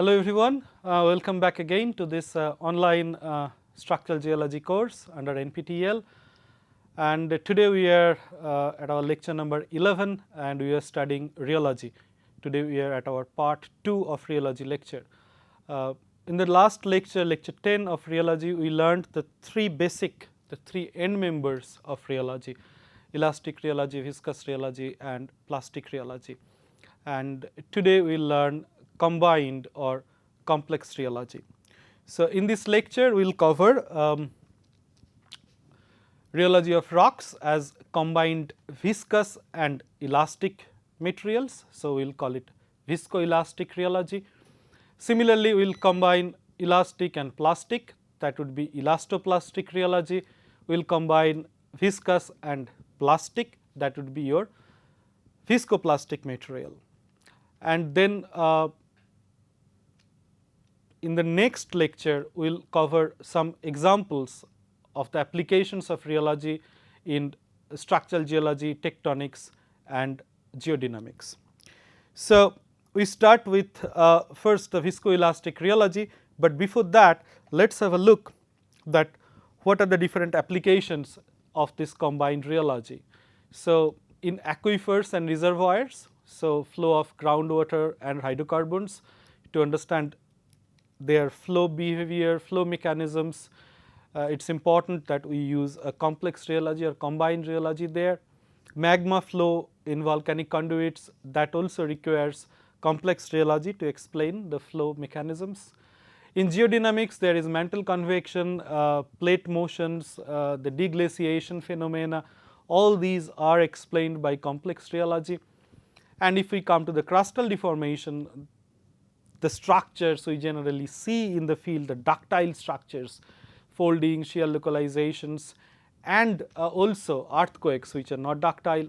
Hello everyone, welcome back again to this online structural geology course under NPTEL, and today we are at our lecture number 11 and we are studying rheology. Today we are at our part 2 of rheology lecture. In the last lecture, lecture 10 of rheology, we learned the three end members of rheology: elastic rheology, viscous rheology and plastic rheology. And today we will learn combined or complex rheology. So, in this lecture we will cover rheology of rocks as combined viscous and elastic materials. So, we will call it viscoelastic rheology. Similarly, we will combine elastic and plastic, that would be elastoplastic rheology. We will combine viscous and plastic, that would be your viscoplastic material. And then in the next lecture, we will cover some examples of the applications of rheology in structural geology, tectonics and geodynamics. So, we start with first the viscoelastic rheology, but before that let us have a look that what are the different applications of this combined rheology. So, in aquifers and reservoirs, so flow of groundwater and hydrocarbons, to understand their flow behavior, flow mechanisms, it is important that we use a complex rheology or combined rheology there. Magma flow in volcanic conduits, that also requires complex rheology to explain the flow mechanisms. In geodynamics, there is mantle convection, plate motions, the deglaciation phenomena, all these are explained by complex rheology. And if we come to the crustal deformation, the structures we generally see in the field, the ductile structures, folding, shear localizations and also earthquakes which are not ductile,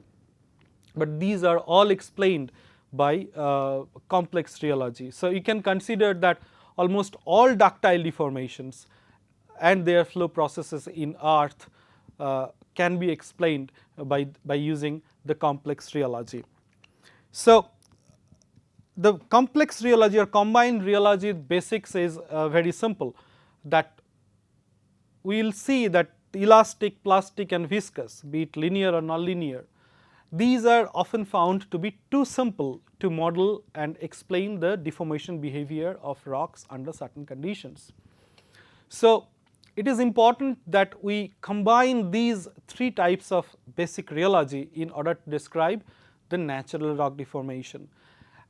but these are all explained by complex rheology. So, you can consider that almost all ductile deformations and their flow processes in earth can be explained by using the complex rheology. So, the complex rheology or combined rheology basics is very simple, that we will see that elastic, plastic and viscous, be it linear or nonlinear, these are often found to be too simple to model and explain the deformation behavior of rocks under certain conditions. So, it is important that we combine these three types of basic rheology in order to describe the natural rock deformation.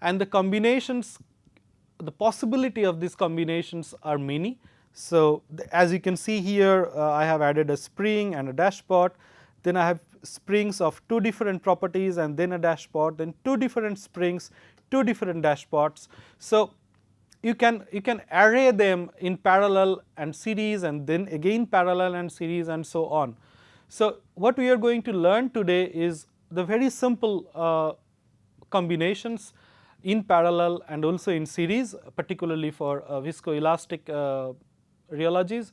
And the combinations, the possibility of these combinations are many. So, as you can see here, I have added a spring and a dashpot, then I have springs of two different properties and then a dashpot, then two different springs, two different dashpots. So, you can array them in parallel and series and then again parallel and series and so on. So, what we are going to learn today is the very simple combinations in parallel and also in series, particularly for viscoelastic rheologies,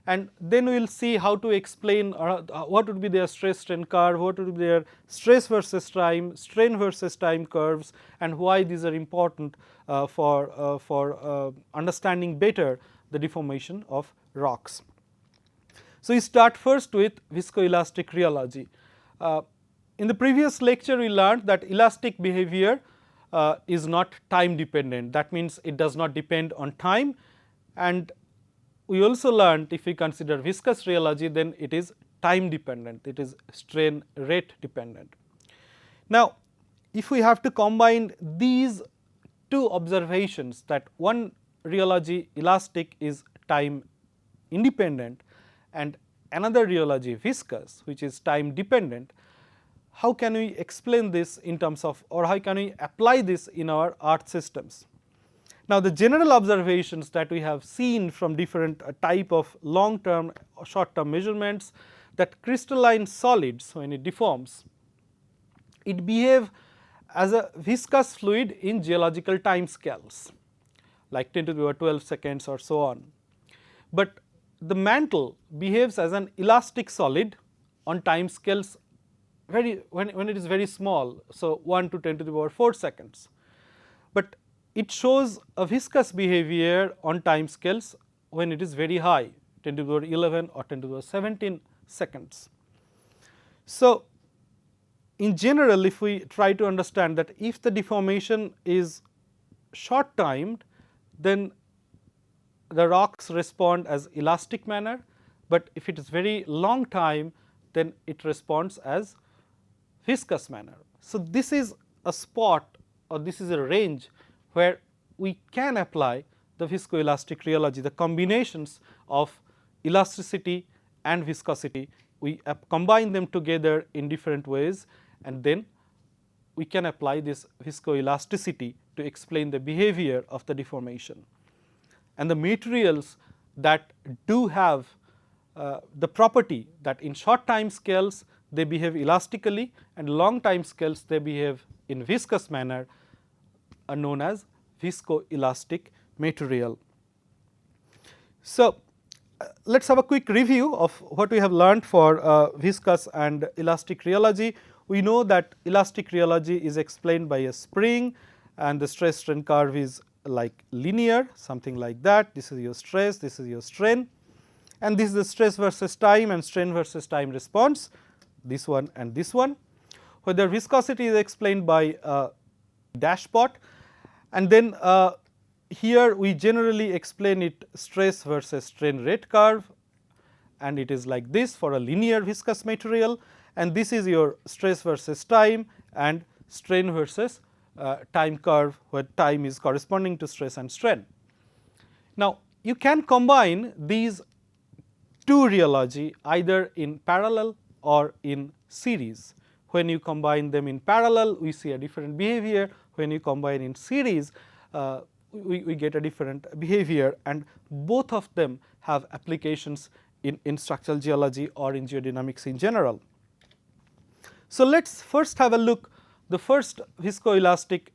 and then we will see how to explain what would be their stress strain curve, what would be their stress versus time, strain versus time curves, and why these are important for understanding better the deformation of rocks. So, we start first with viscoelastic rheology. In the previous lecture, we learned that elastic behavior is not time dependent, that means it does not depend on time, and we also learned if we consider viscous rheology, then it is time dependent, it is strain rate dependent. Now, if we have to combine these two observations, that one rheology elastic is time independent and another rheology viscous which is time dependent, how can we explain this in terms of, or how can we apply this in our earth systems? Now, the general observations that we have seen from different type of long term or short term measurements, that crystalline solids when it deforms, it behaves as a viscous fluid in geological time scales like 10 to the power 12 seconds or so on. But the mantle behaves as an elastic solid on time scales when it is very small, so 1 to 10 to the power 4 seconds. But it shows a viscous behavior on time scales when it is very high, 10 to the power 11 or 10 to the power 17 seconds. So, in general, if we try to understand that if the deformation is short timed, then the rocks respond as elastic manner, but if it is very long time, then it responds as viscous manner. So, this is a spot or this is a range where we can apply the viscoelastic rheology, the combinations of elasticity and viscosity. We combine them together in different ways, and then we can apply this viscoelasticity to explain the behavior of the deformation. And the materials that do have the property that in short time scales they behave elastically and long time scales they behave in viscous manner are known as viscoelastic material. So, let us have a quick review of what we have learned for viscous and elastic rheology. We know that elastic rheology is explained by a spring and the stress strain curve is like linear, something like that. This is your stress, this is your strain, and this is the stress versus time and strain versus time response, this one and this one. Whether viscosity is explained by a dashpot, and then here we generally explain it stress versus strain rate curve, and it is like this for a linear viscous material, and this is your stress versus time and strain versus time curve, where time is corresponding to stress and strain. Now, you can combine these two rheology either in parallel or in series. When you combine them in parallel, we see a different behavior. When you combine in series, we get a different behavior, and both of them have applications in structural geology or in geodynamics in general. So, let us first have a look. The first viscoelastic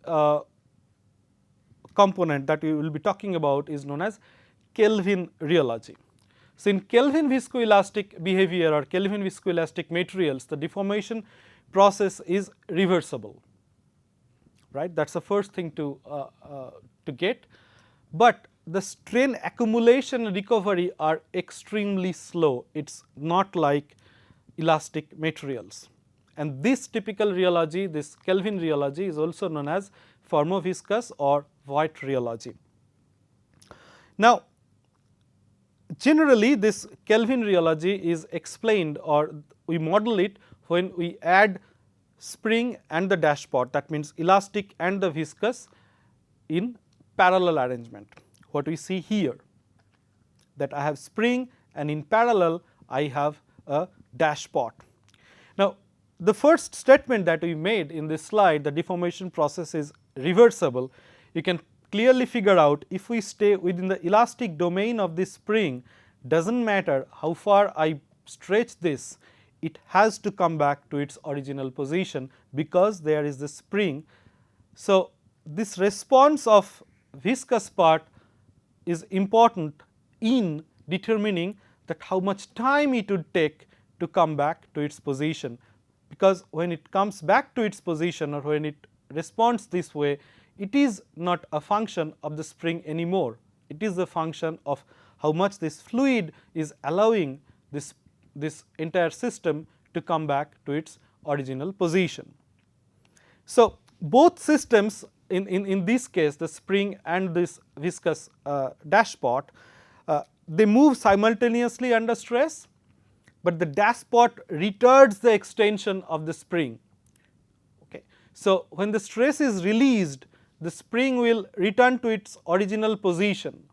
component that we will be talking about is known as Kelvin rheology. So, in Kelvin viscoelastic behavior or Kelvin viscoelastic materials, the deformation process is reversible, right. That is the first thing to get, but the strain accumulation and recovery are extremely slow. It is not like elastic materials, and this typical rheology, this Kelvin rheology, is also known as formoviscous or Voigt rheology. Now, generally this Kelvin rheology is explained, or we model it when we add spring and the dashpot, that means elastic and the viscous in parallel arrangement. What we see here, that I have spring and in parallel I have a dashpot. Now, the first statement that we made in this slide, the deformation process is reversible, you can clearly figure out if we stay within the elastic domain of this spring, does not matter how far I stretch this, it has to come back to its original position because there is the spring. So, this response of viscous part is important in determining that how much time it would take to come back to its position, because when it comes back to its position or when it responds this way, it is not a function of the spring anymore, it is a function of how much this fluid is allowing this entire system to come back to its original position. So, both systems in this case, the spring and this viscous dashpot, they move simultaneously under stress, but the dashpot retards the extension of the spring. Okay. So, when the stress is released, the spring will return to its original position.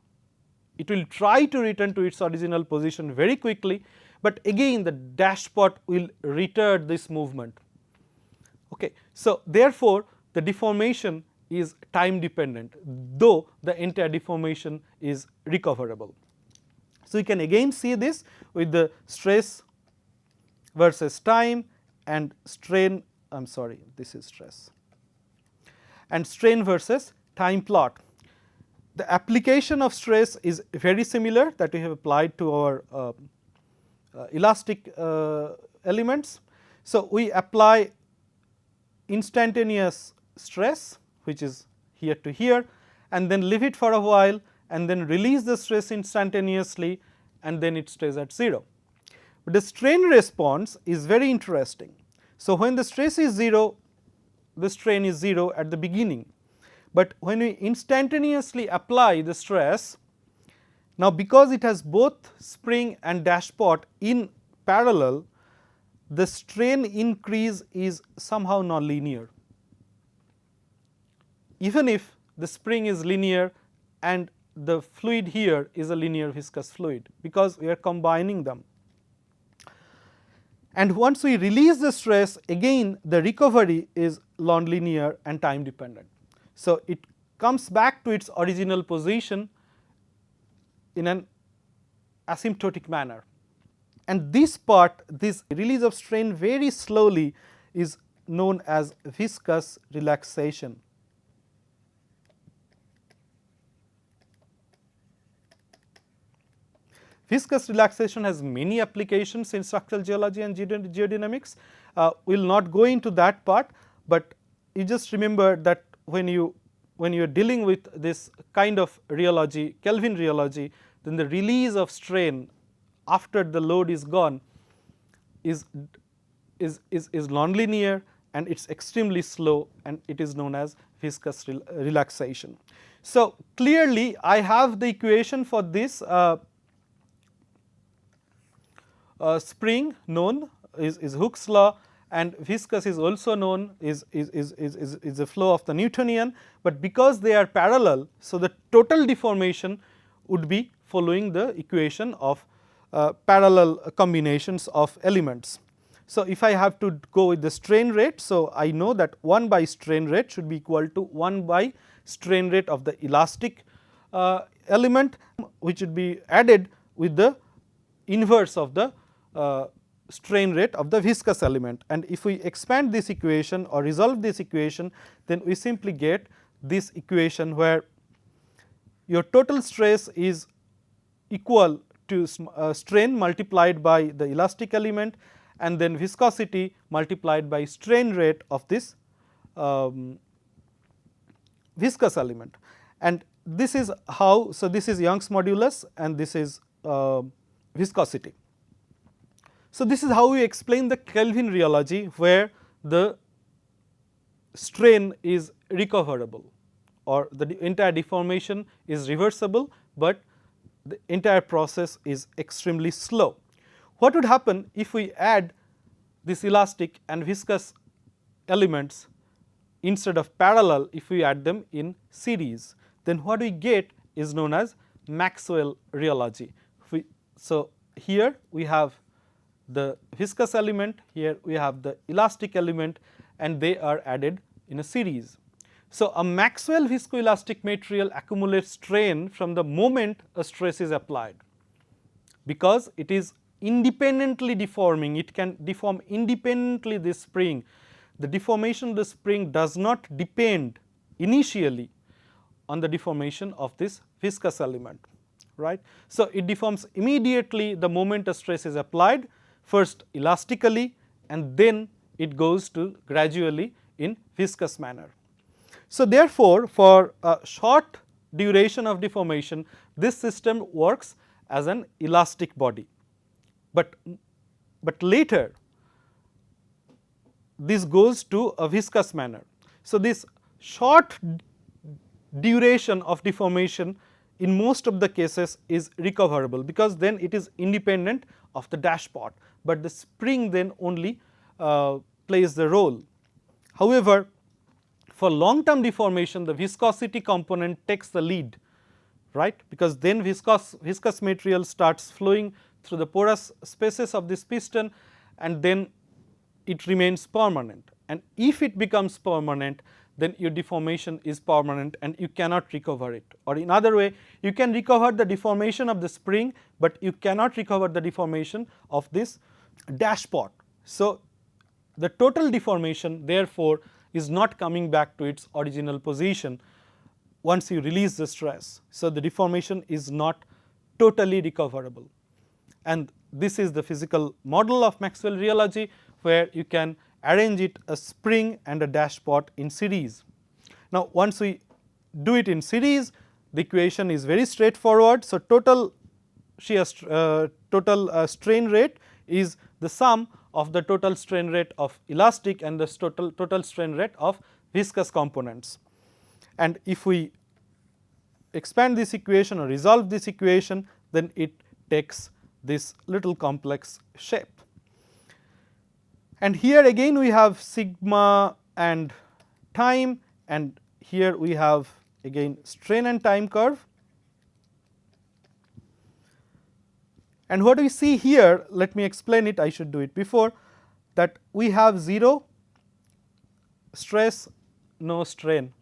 It will try to return to its original position very quickly, but again the dashpot will retard this movement. Okay. So, therefore, the deformation is time dependent, though the entire deformation is recoverable. So, you can again see this with the stress versus time and strain, I am sorry, this is stress, and strain versus time plot. The application of stress is very similar that we have applied to our elastic elements. So, we apply instantaneous stress, which is here to here, and then leave it for a while and then release the stress instantaneously, and then it stays at 0. But the strain response is very interesting. So, when the stress is 0, the strain is 0 at the beginning, but when we instantaneously apply the stress, now because it has both spring and dashpot in parallel, the strain increase is somehow nonlinear, even if the spring is linear and the fluid here is a linear viscous fluid, because we are combining them. And once we release the stress, again the recovery is nonlinear and time dependent. So, it comes back to its original position in an asymptotic manner, and this part, this release of strain very slowly, is known as viscous relaxation. Viscous relaxation has many applications in structural geology and geodynamics. We will not go into that part, but you just remember that when you are dealing with this kind of rheology, Kelvin rheology, then the release of strain after the load is gone is nonlinear, and it is extremely slow, and it is known as viscous relaxation. So, clearly I have the equation for this spring known is Hooke's law, and viscous is also known is the flow of the Newtonian, but because they are parallel, so the total deformation would be following the equation of parallel combinations of elements. So, if I have to go with the strain rate, so I know that 1 by strain rate should be equal to 1 by strain rate of the elastic element, which would be added with the inverse of the strain rate of the viscous element. And if we expand this equation or resolve this equation, then we simply get this equation where your total stress is equal to strain multiplied by the elastic element, and then viscosity multiplied by strain rate of this viscous element. And this is how, so this is Young's modulus and this is viscosity. So, this is how we explain the Kelvin rheology, where the strain is recoverable or the entire deformation is reversible, but the entire process is extremely slow. What would happen if we add this elastic and viscous elements instead of parallel, if we add them in series? Then what we get is known as Maxwell rheology. So, here we have the viscous element, here we have the elastic element, and they are added in a series. So, a Maxwell viscoelastic material accumulates strain from the moment a stress is applied, because it is independently deforming, it can deform independently this spring. The deformation of the spring does not depend initially on the deformation of this viscous element, right. So, it deforms immediately the moment a stress is applied, first elastically, and then it goes to gradually in viscous manner. So, therefore, for a short duration of deformation, this system works as an elastic body, but later this goes to a viscous manner. So, this short duration of deformation in most of the cases is recoverable, because then it is independent of the dashpot, but the spring then only plays the role. However, for long term deformation, the viscosity component takes the lead, right, because then viscous material starts flowing through the porous spaces of this piston, and then it remains permanent, and if it becomes permanent, then your deformation is permanent and you cannot recover it, or in other way you can recover the deformation of the spring, but you cannot recover the deformation of this dashpot. So, the total deformation therefore is not coming back to its original position once you release the stress. So, the deformation is not totally recoverable, and this is the physical model of Maxwell rheology, where you can arrange it a spring and a dashpot in series. Now, once we do it in series, the equation is very straightforward. So, total strain rate is the sum of the total strain rate of elastic and the total strain rate of viscous components. And if we expand this equation or resolve this equation, then it takes this little complex shape. And here again we have sigma and time, and here we have again strain and time curve. And what we see here, let me explain it, I should do it before, that we have 0 stress, no strain.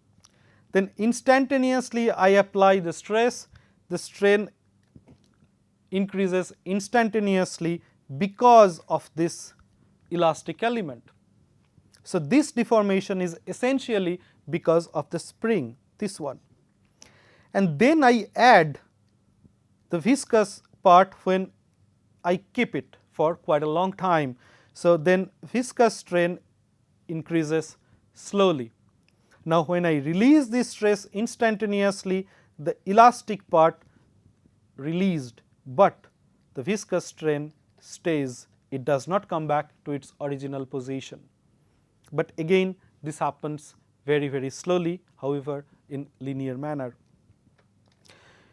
Then instantaneously I apply the stress, the strain increases instantaneously because of this elastic element. So, this deformation is essentially because of the spring, this one. And then I add the viscous part when I keep it for quite a long time. So, then viscous strain increases slowly. Now, when I release this stress instantaneously, the elastic part released, but the viscous strain stays, it does not come back to its original position. But again this happens very, very slowly, however in linear manner.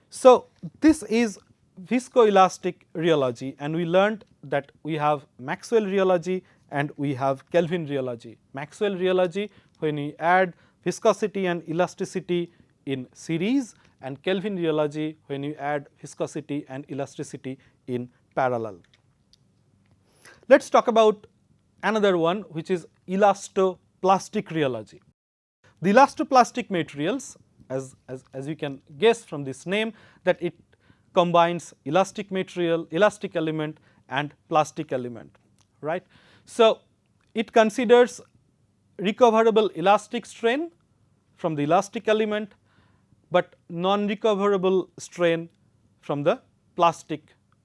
So, this is viscoelastic rheology, and we learned that we have Maxwell rheology and we have Kelvin rheology. Maxwell rheology, when we add viscosity and elasticity in series, and Kelvin rheology when we add viscosity and elasticity in parallel. Let us talk about another one, which is elastoplastic rheology. The elastoplastic materials, as you can guess from this name, that it combines elastic material, elastic element and plastic element, right. So, it considers recoverable elastic strain from the elastic element, but non-recoverable strain from the plastic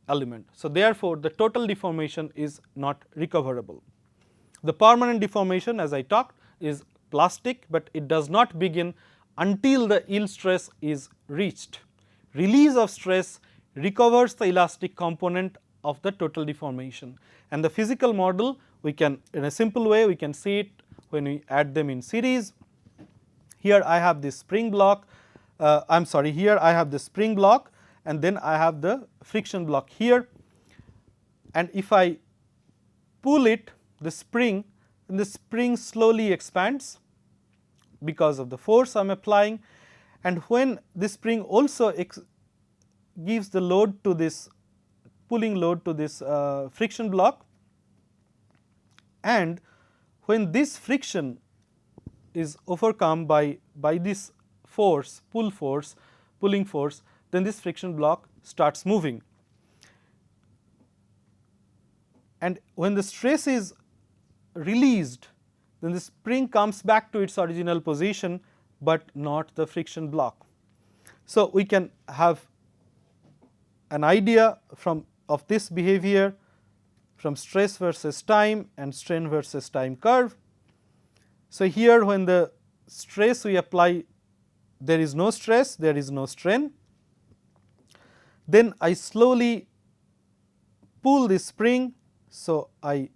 element. So, therefore, the total deformation is not recoverable. The permanent deformation, as I talked, is plastic, but it does not begin until the yield stress is reached. Release of stress recovers the elastic component of the total deformation, and the physical model, we can, in a simple way we can see it when we add them in series. Here I have this spring block, I am sorry, here I have the spring block, and then I have the friction block here, and if I pull it, the spring, and the spring slowly expands because of the force I am applying, and when this spring also gives the load to this pulling load to this friction block, and when this friction is overcome by this force, pulling force, then this friction block starts moving, and when the stress is released, then the spring comes back to its original position, but not the friction block. So, we can have an idea of this behavior from stress versus time and strain versus time curve. So, here when the stress we apply, there is no stress, there is no strain. Then I slowly pull the spring. So, I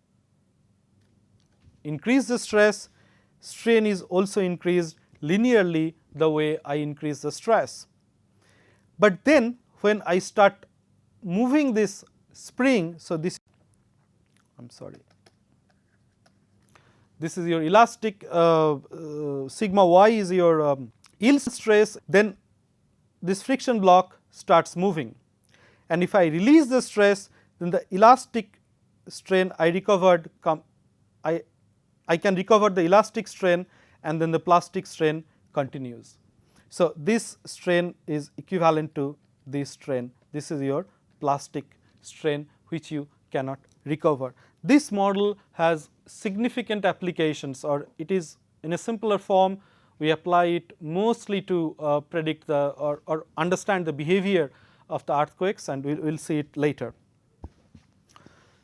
increase the stress, strain is also increased linearly the way I increase the stress. But then when I start moving this spring, so this, I am sorry, this is your elastic sigma y is your yield stress, then this friction block starts moving, and if I release the stress, then the elastic strain I recovered I can recover the elastic strain, and then the plastic strain continues. So, this strain is equivalent to this strain, this is your plastic strain which you cannot recover. This model has significant applications, or it is in a simpler form, we apply it mostly to predict the or understand the behavior of the earthquakes, and we will see it later.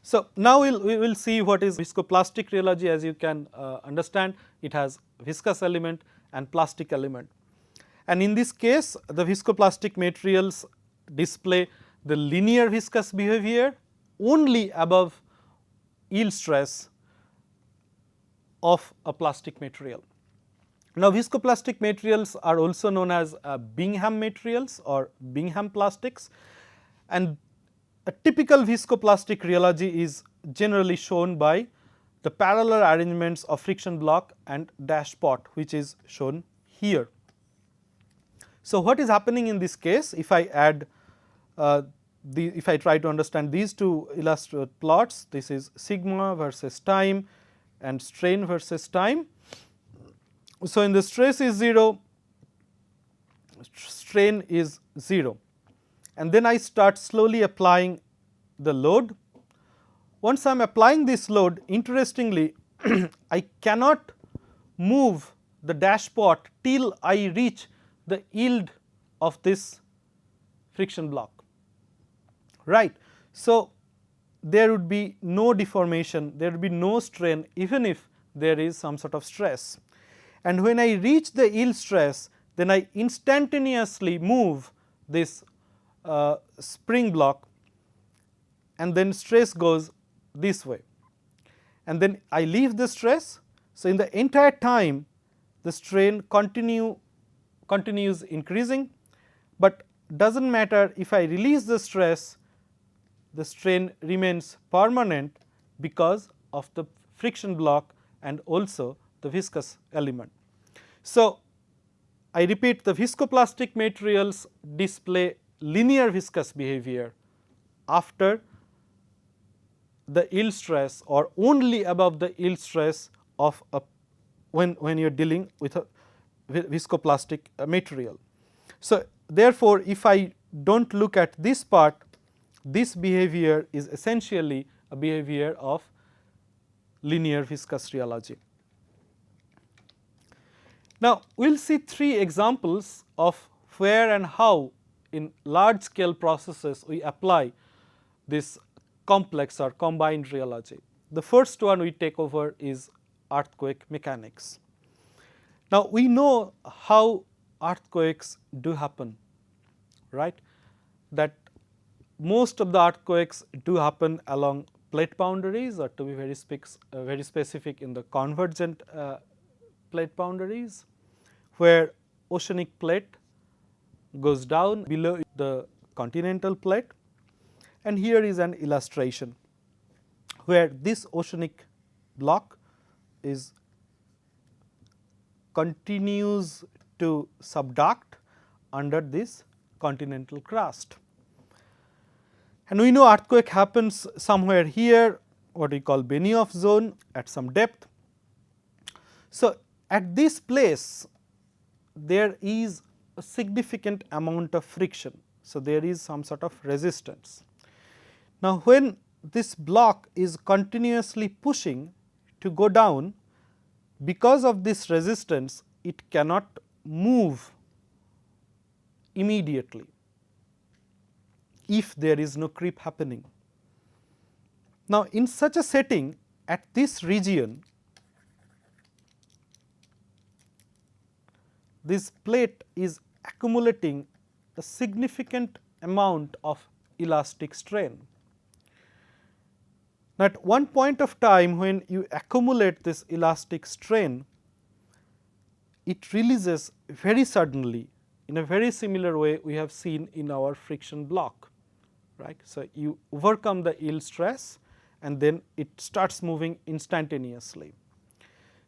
So, now we will see what is viscoplastic rheology. As you can understand, it has viscous element and plastic element, And in this case, the viscoplastic materials display the linear viscous behavior only above yield stress of a plastic material. Now, viscoplastic materials are also known as Bingham materials or Bingham plastics, and a typical viscoplastic rheology is generally shown by the parallel arrangements of friction block and dash pot, which is shown here. So, what is happening in this case? If I add if I try to understand these two illustrated plots, this is sigma versus time and strain versus time. So, in the stress is 0, strain is 0, and then I start slowly applying the load. Once I am applying this load, interestingly I cannot move the dash pot till I reach the yield of this friction block, right. So, there would be no deformation, there would be no strain even if there is some sort of stress. And when I reach the yield stress, then I instantaneously move this spring block, and then stress goes this way, and then I leave the stress. So, in the entire time the strain continues increasing, but does not matter if I release the stress, the strain remains permanent because of the friction block and also the viscous element. So, I repeat, the viscoplastic materials display linear viscous behavior after the yield stress or only above the yield stress of a when you are dealing with a viscoplastic material. So, therefore, if I do not look at this part, this behavior is essentially a behavior of linear viscous rheology. Now, we will see 3 examples of where and how in large scale processes we apply this complex or combined rheology. The first one we take over is earthquake mechanics. Now, we know how earthquakes do happen, right, that most of the earthquakes do happen along plate boundaries, or to be very specific in the convergent plate boundaries, where oceanic plate goes down below the continental plate. And here is an illustration where this oceanic block is continues to subduct under this continental crust. And we know earthquake happens somewhere here, what we call Benioff zone, at some depth. So, at this place there is a significant amount of friction. So, there is some sort of resistance. Now, when this block is continuously pushing to go down, because of this resistance it cannot move immediately if there is no creep happening. Now, in such a setting, at this region, this plate is accumulating a significant amount of elastic strain. Now, at one point of time when you accumulate this elastic strain, it releases very suddenly in a very similar way we have seen in our friction block, right. So, you overcome the yield stress and then it starts moving instantaneously.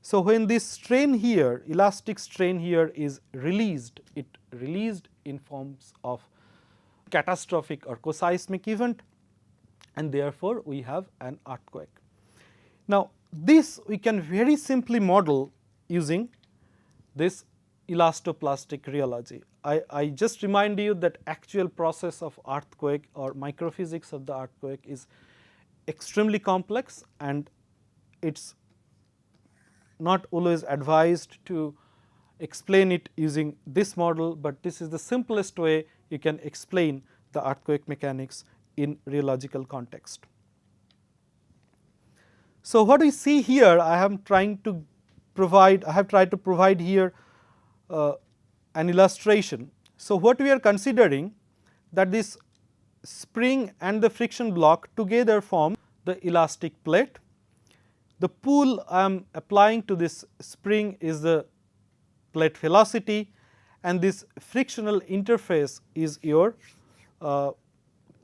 So, when this strain here, elastic strain here is released, it released in forms of catastrophic or co-seismic event, and therefore, we have an earthquake. Now, this we can very simply model using this elastoplastic rheology. I just remind you that actual process of earthquake or microphysics of the earthquake is extremely complex, and it is not always advised to explain it using this model, but this is the simplest way you can explain the earthquake mechanics in rheological context. So, what we see here, I have tried to provide here an illustration. So, what we are considering that this spring and the friction block together form the elastic plate. The pull I am applying to this spring is the plate velocity, and this frictional interface is your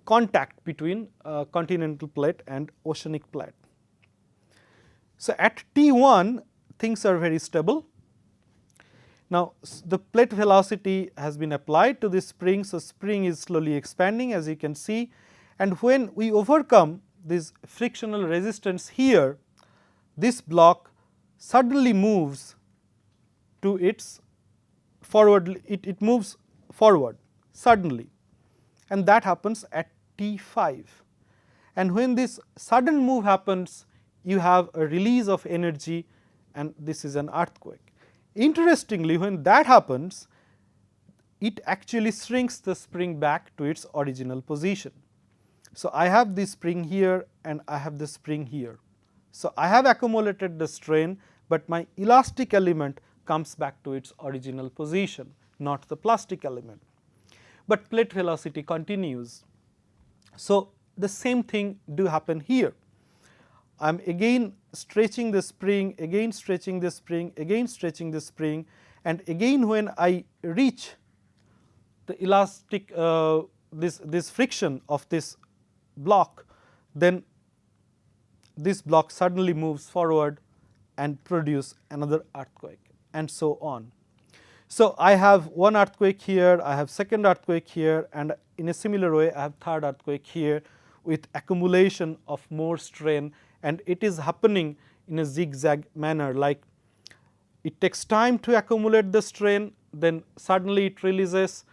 contact between continental plate and oceanic plate. So, at T1 things are very stable. Now, the plate velocity has been applied to this spring. So, spring is slowly expanding, as you can see, and when we overcome this frictional resistance here, this block suddenly moves to its forward, it moves forward suddenly, and that happens at T5. And when this sudden move happens, you have a release of energy, and this is an earthquake. Interestingly, when that happens, it actually shrinks the spring back to its original position. So, I have this spring here and I have the spring here. So, I have accumulated the strain, but my elastic element comes back to its original position, not the plastic element, but plate velocity continues. So, the same thing do happen here. I am again stretching the spring, again stretching the spring, again stretching the spring, and again when I reach the elastic this friction of this block, then this block suddenly moves forward and produce another earthquake, and so on. So, I have one earthquake here, I have second earthquake here, and in a similar way I have third earthquake here with accumulation of more strain, and it is happening in a zigzag manner, like it takes time to accumulate the strain, then suddenly it releases,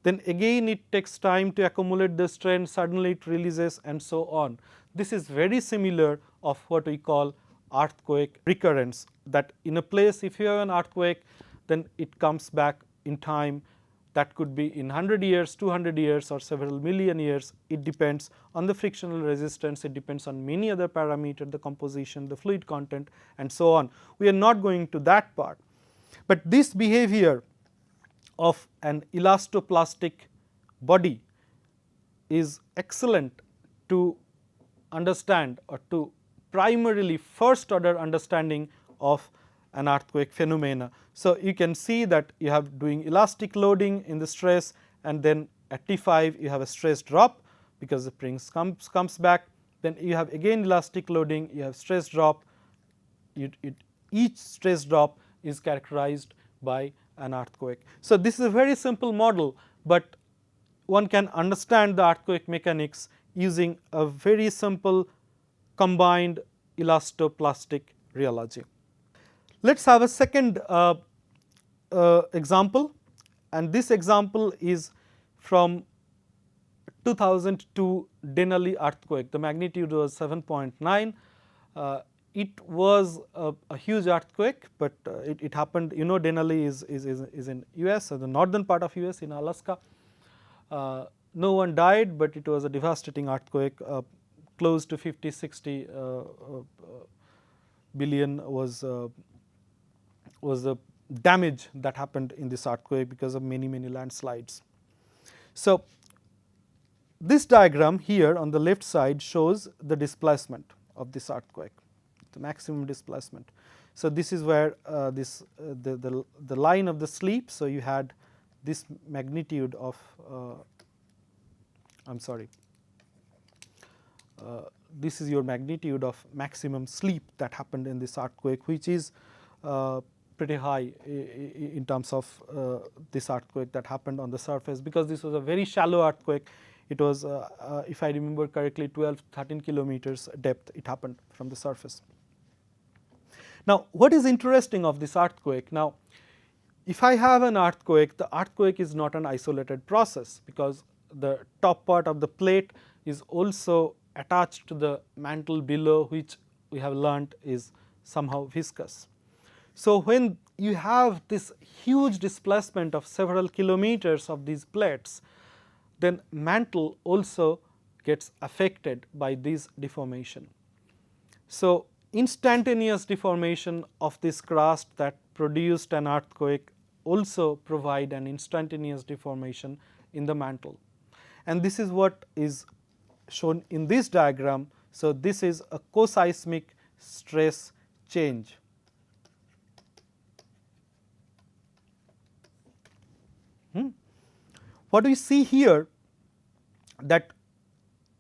then again it takes time to accumulate the strain, suddenly it releases, and so on. This is very similar of what we call earthquake recurrence, that in a place if you have an earthquake, then it comes back in time. That could be in 100 years, 200 years, or several million years. It depends on the frictional resistance, it depends on many other parameters, the composition, the fluid content, and so on. We are not going to that part, but this behavior of an elastoplastic body is excellent to understand, or to primarily first order understanding of an earthquake phenomena. So, you can see that you have doing elastic loading in the stress, and then at T5 you have a stress drop because the spring comes back, then you have again elastic loading, you have stress drop, each stress drop is characterized by an earthquake. So, this is a very simple model, but one can understand the earthquake mechanics using a very simple combined elastoplastic rheology. Let us have a second example, and this example is from 2002 Denali earthquake. The magnitude was 7.9. It was a huge earthquake, but it happened, you know, Denali is in US, so the northern part of US in Alaska. No one died, but it was a devastating earthquake. Close to 50-60 billion was the damage that happened in this earthquake because of many landslides. So, this diagram here on the left side shows the displacement of this earthquake, the maximum displacement. So, this is where the line of the sleep. So, you had this magnitude of this is your magnitude of maximum sleep that happened in this earthquake, which is pretty high in terms of this earthquake that happened on the surface, because this was a very shallow earthquake. It was, if I remember correctly, 12-13 kilometers depth it happened from the surface. Now, what is interesting of this earthquake? Now, if I have an earthquake, the earthquake is not an isolated process, because the top part of the plate is also attached to the mantle below, which we have learnt is somehow viscous. So, when you have this huge displacement of several kilometers of these plates, then mantle also gets affected by this deformation. So, instantaneous deformation of this crust that produced an earthquake also provide an instantaneous deformation in the mantle. And this is what is shown in this diagram. So, this is a co-seismic stress change. What we see here, that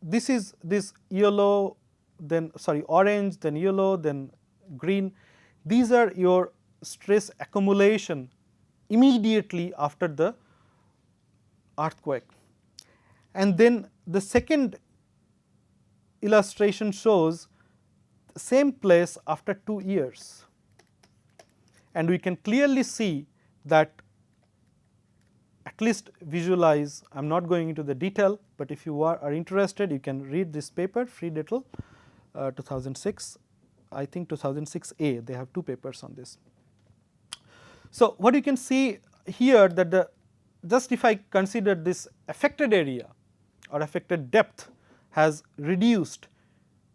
this is this yellow, then orange, then yellow, then green. These are your stress accumulation immediately after the earthquake. And then the second illustration shows the same place after 2 years, and we can clearly see that, at least visualize. I am not going into the detail, but if you are interested, you can read this paper, Friedel, 2006, I think 2006A, they have 2 papers on this. So, what you can see here, that the just if I consider this affected area or affected depth has reduced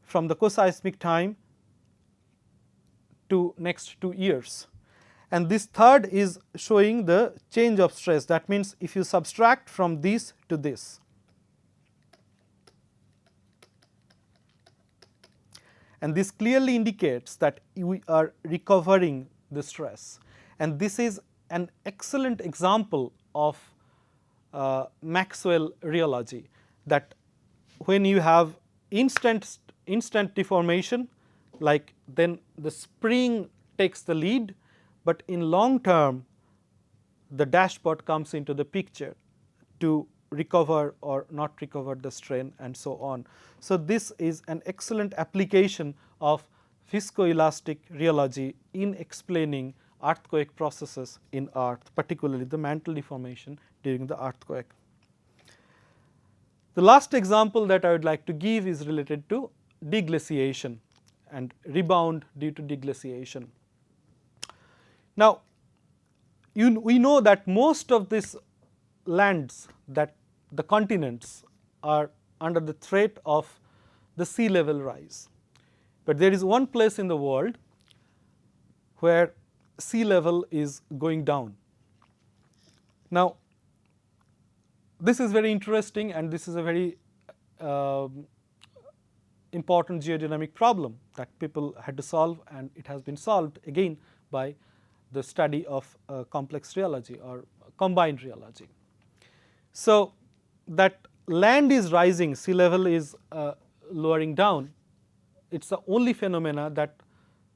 from the co-seismic time to next 2 years. And this third is showing the change of stress. That means, if you subtract from this to this, and this clearly indicates that we are recovering the stress. And this is an excellent example of Maxwell rheology, that when you have instant deformation, like then the spring takes the lead, but in long term the dashpot comes into the picture to recover or not recover the strain and so on. So, this is an excellent application of viscoelastic rheology in explaining earthquake processes in earth, particularly the mantle deformation during the earthquake. The last example that I would like to give is related to deglaciation and rebound due to deglaciation. Now, we know that most of these lands, that the continents are under the threat of the sea level rise, but there is one place in the world where sea level is going down. Now, this is very interesting, and this is a very important geodynamic problem that people had to solve, and it has been solved again by the study of complex rheology or combined rheology. So, that land is rising, sea level is lowering down. It is the only phenomena that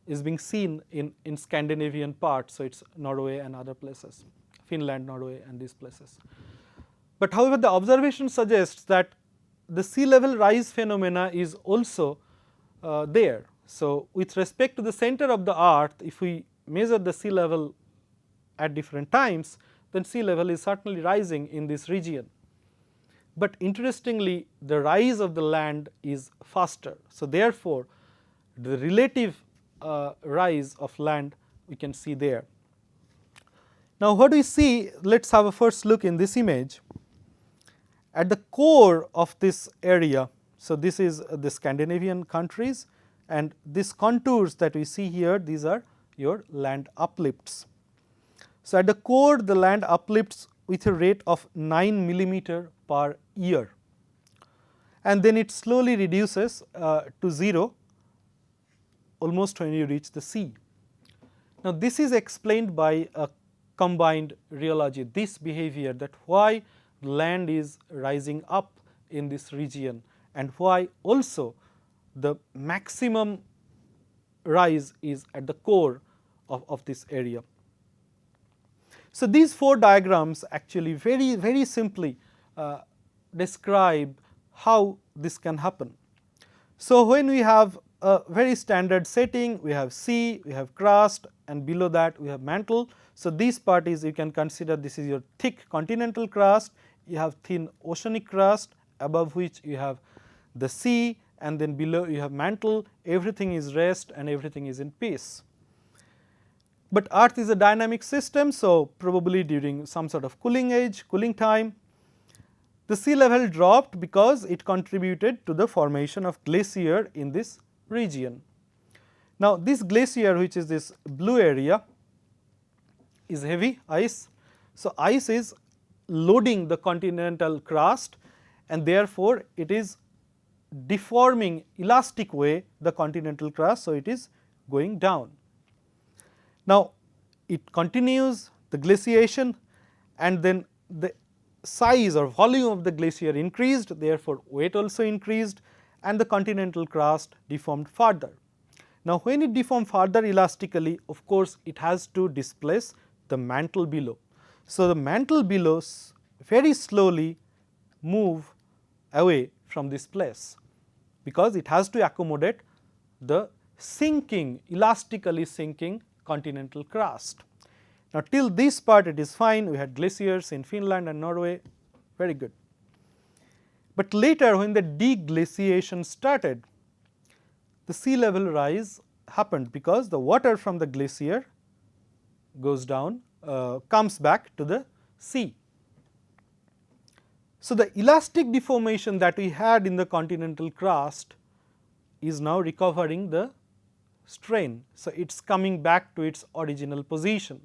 is being seen in Scandinavian parts. So, it is Norway and other places, Finland, Norway and these places. But however, the observation suggests that the sea level rise phenomena is also there. So, with respect to the center of the earth, if we measure the sea level at different times, then sea level is certainly rising in this region. But interestingly, the rise of the land is faster. So, therefore, the relative rise of land we can see there. Now, what we see, let us have a first look in this image. At the core of this area, so this is the Scandinavian countries, and these contours that we see here, these are your land uplifts. So, at the core, the land uplifts with a rate of 9 millimeter per year, and then it slowly reduces to 0 almost when you reach the sea. Now, this is explained by a combined rheology, this behavior, that why land is rising up in this region and why also the maximum rise is at the core of this area. So, these 4 diagrams actually very simply describe how this can happen. So, when we have a very standard setting, we have sea, we have crust, and below that we have mantle. So, this part is, you can consider this is your thick continental crust, you have thin oceanic crust, above which you have the sea, and then below you have mantle. Everything is rest and everything is in peace. But earth is a dynamic system, so probably during some sort of cooling time, the sea level dropped because it contributed to the formation of glacier in this region. Now, this glacier, which is this blue area, is heavy ice. So, ice is loading the continental crust, and therefore, it is deforming elastic way the continental crust. So, it is going down. Now, it continues the glaciation, and then the size or volume of the glacier increased, therefore, weight also increased, and the continental crust deformed further. Now, when it deformed further elastically, of course, it has to displace the mantle below. So, the mantle below very slowly move away from this place, because it has to accommodate the sinking, elastically sinking continental crust. Now, till this part it is fine, we had glaciers in Finland and Norway, very good. But later, when the deglaciation started, the sea level rise happened, because the water from the glacier goes down, comes back to the sea. So, the elastic deformation that we had in the continental crust is now recovering the strain. So, it is coming back to its original position,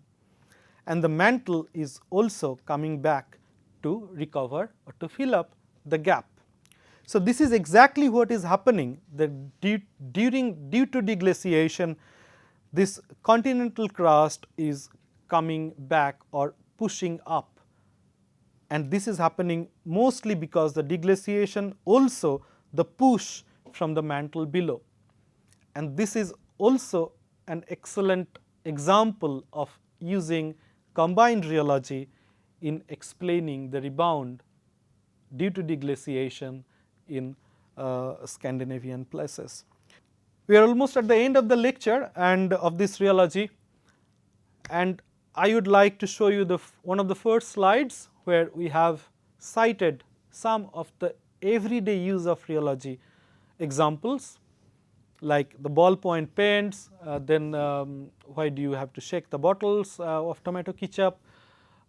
and the mantle is also coming back to recover or to fill up the gap. So, this is exactly what is happening, that due to deglaciation, this continental crust is coming back or pushing up, and this is happening mostly because the deglaciation, also the push from the mantle below, and this is also an excellent example of using combined rheology in explaining the rebound due to deglaciation in Scandinavian places. We are almost at the end of the lecture and of this rheology, and I would like to show you one of the first slides where we have cited some of the everyday use of rheology examples, like the ballpoint pens, then why do you have to shake the bottles of tomato ketchup,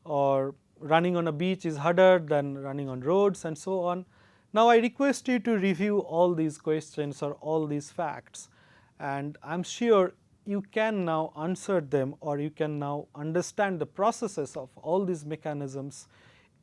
or running on a beach is harder than running on roads, and so on. Now, I request you to review all these questions or all these facts, and I am sure you can now answer them, or you can now understand the processes of all these mechanisms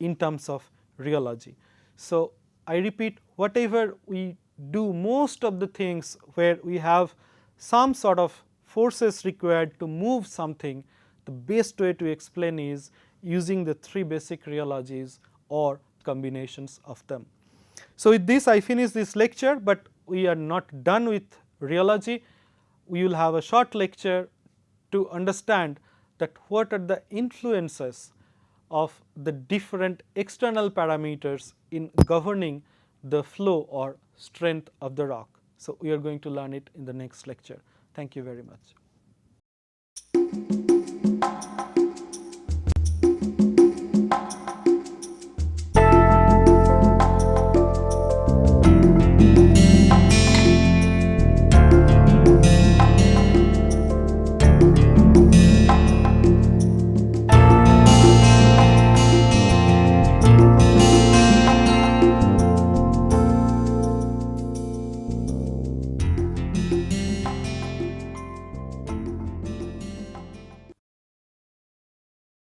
in terms of rheology. So, I repeat, whatever we do, most of the things where we have some sort of forces required to move something, the best way to explain is using the three basic rheologies or combinations of them. So, with this I finish this lecture, but we are not done with rheology. We will have a short lecture to understand that what are the influences of the different external parameters in governing the flow or strength of the rock. So, we are going to learn it in the next lecture. Thank you very much.